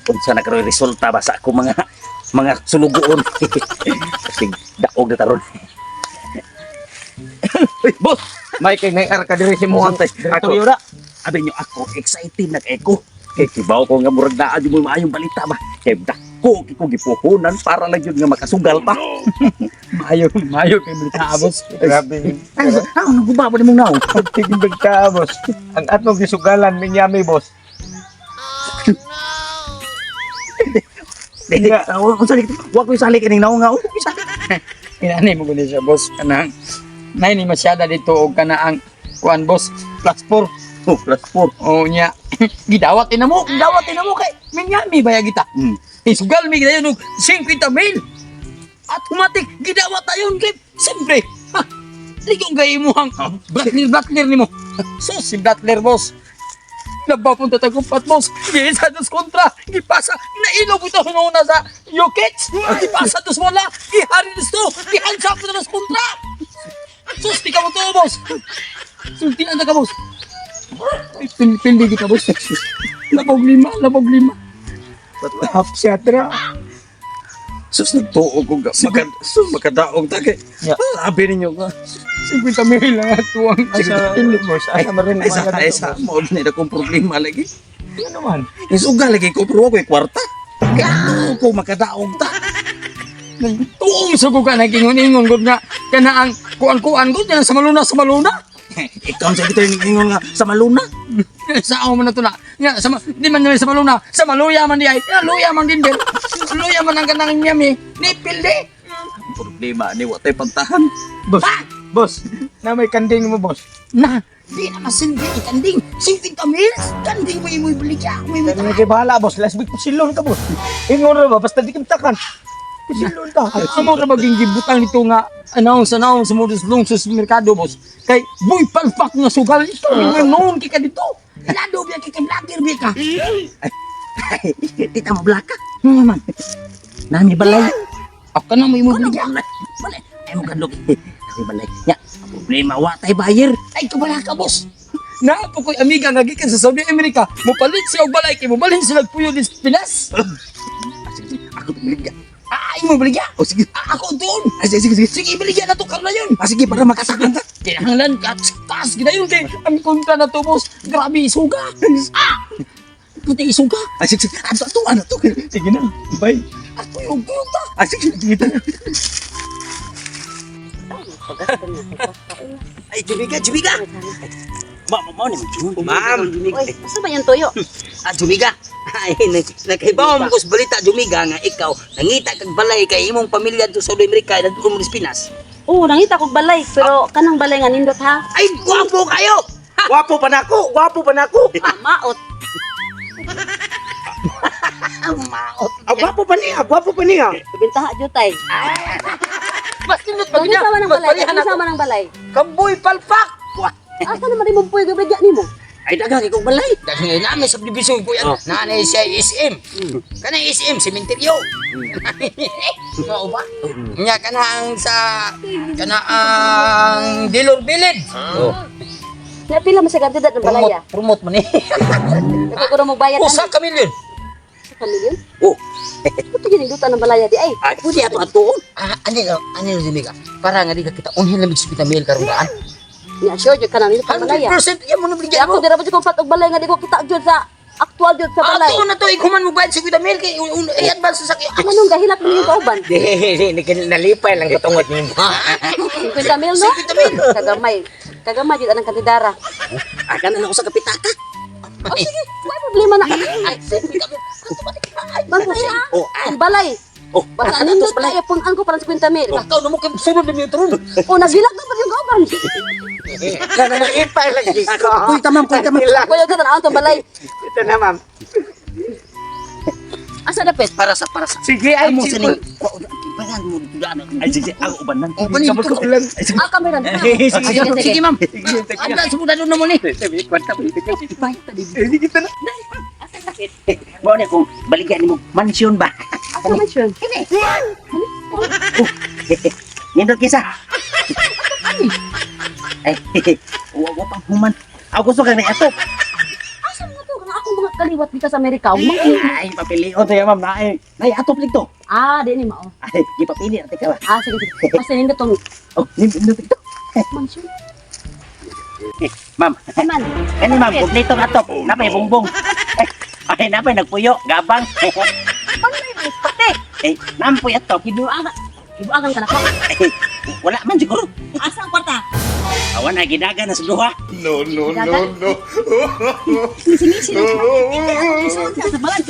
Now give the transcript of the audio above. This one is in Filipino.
unsa na karoy resulta ba sa ako mga sulugoon. Kasi daog na taron. Uy, boss! May kay may ar ka diri si mo Ako, direktoryo na. abi nyo ako, excited nag-echo. Kaya kibaw ko nga murag naa dyan mo maayong balita ba. Kaya dako, ko gipuhunan para lang yun nga makasugal pa. Mayo kay balita boss. Grabe. Ay, nagubaba ni mong naong. Tiging balita boss. Ang atong gisugalan minyami boss. Huwag ko isali kining naong nga. Inani mo guni siya boss kanang nay ni masyada dito og kana ang kuan boss +4. Oh, +4. O nya gidawat ina mo kay minyami baya kita. Isugal mi gidayon og 50,000. Automatic gidawat ayon kay siyempre. Ligong gay mo ang Butler nimo. So si Butler boss. Nabapunta ta kumpat boss. Gisa dos kontra. Gipasa nailog ito una sa Jokic. Gipasa dos wala. Ihari dos to. Gihansa ko dos kontra. Sus, di ka mo to boss. Sultian na ka boss. Pindi kita boss. Labog lima. Half siatra. Sus, nagtuo ko nga. Makadaong tagay. Yeah. Sabi ninyo nga. 50,000 lang at tuwang asa pindi boss. Asa marin Isa, mo na akong problema lagi. Ano naman? Isuga lagi ko, pero ako kwarta. Kaya ko makadaong ta. Tuong sa ko ka nagingon-ingon gud nga kana ang kuan-kuan gud na sa maluna. Ikaw sa kita yung nga sa maluna. Sa ako man na to na. Nga di man naman sa maluna, sa maluya man di ay. Luya man din din. Luya man ang kanang nyami. Nipil di. Problema ni wa tay pantahan. Boss, na may kanding mo boss. Na, di na masindi ikanding. 50,000 kanding mo yung ibaligya. Kani kay bahala boss, last week silon ka boss. Ingon ra ba basta di kimtakan. Silon ta. Amo ra maging gibutang nito nga announce sa modus lungsos merkado boss. Kay boy palpak nga sugal ito. Noon kay ka dito. Lado biya kay vlogger biya ka. Tita mo blaka. Ano naman? Nami balay. Ako na mo yung ibaligya. Balay. Ay mo kadlok. Nami balay. Ya, problema wa tay buyer. Ay, kabala ka, boss. Naapo ko'y amiga nga gikan sa Saudi America. Mupalit siya og balay kay mobalhin sila puyo dis Pinas. Ako biligya. Ay, mo ibaligya. O sige. Ako doon. Ay, sige. Sige, ibaligya na to, karna yun. Sige, para makasakan ka. Kinahanglan ka. Taas ginayon kay ang kontra na to boss. Grabe isuga. Puti isuga. Ay, sige. Ano to? Sige na. Bye. Ako yung puta. Ay, sige. Kita na. Ay, Jumiga. Ma'am. Uy, asa ba yung tuyo? Jumiga. Ay, nagkaibaw mo ko sa balita, Jumiga, nga ikaw, nangita kag balay kay imong pamilya dito sa Saudi America, na doon mo sa Pinas. Oo, nangita kog balay, pero kanang balay nga nindot ha. Ay, gwapo kayo! Gwapo pa nako. Maot. Maot. Gwapo pa niya. Bintaha jutay. Mas nindot pa Ano niya. sama ng balay? Ano sama ng balay? Kamboy palpak. Asa naman rin mo puyo gabigya nimo? Ay, dagang ikaw balay. Dahil ngayon namin sa subdivision ko yan, nanay siya SM. Kanang SM, sementeryo. Mao ba? Nya kanang kanaang Dilor Bilid. Napila mo sa kantidad ng balay ah. Promote mo ni. Nagkakura mo bayad Usa ka milyon. Sa kamilyon? Oh. Ito yun yung duta ng balay di ay. Ay, pwede ato-atoon. Ano Jumiga? Para nga di ka kita unhin lang sa mil karong daan. Nga sure jud kanang nindot ng balay ah. 100% yan mo nabigyan Ako mo. dira ba jud kong patok balay nga di ko kita jud sa actual jud sa balay. Ato na to, ikuman mo bayad sa 50 mil kay i-advance sa sakit. Ano nung gahilak mo yung kauban? Nalipay lang katungot niyo. 50 mil no? 50 mil. Kagamay jud anang kantidara. Akan na ako sa kapitaka. Oh, sige, may problema na. Ay, 50 mil. Bantay Oh, ang balay. Oh, Basta nindot na ipungan ko para sa 50 mil. Ikaw na mo kay sunod na metro. O, naghilag na pa yung kauban. Nalipay lang ko. Kuy tamam. Kuya ka na ang balay. Ito na ma'am. Asa dapit? Para sa. Sige ay Amo sige. sining. Bayan mo dudaan. Ay, sige. Ako uban lang. Sabot ko lang. Ah, kamera na. Sige, ma'am. Anda sumunod na mo ni. Kwenta mo. Hindi kita na. Mo ni kung baligyan mo mansion ba? Asa man siya? Nindot kisa. Ay, wa pa human. Ako gusto ka na ato. Asa mo to? Kung akong mga kaliwat dito sa Amerika. Ay, papilion to ma'am. Nay, atop ligto. Ah, di ni mao. Ay, gipapili natin ka ba? Ah, sige, sige. Basta nindot tong Oh, nindot ito. mansion. Ma'am, Man, kani ma'am, kumpleto na atop. Napay bongbong. Ay, napay nagpuyo, gabang. pang may mais pati. Eh, ma'am, puyat to. Ibuagan ka na ko. Ay, wala man siguro. Asa ang kwarta? Awan na ginaga na sa duha. Misi-misi na. Isa sa balan.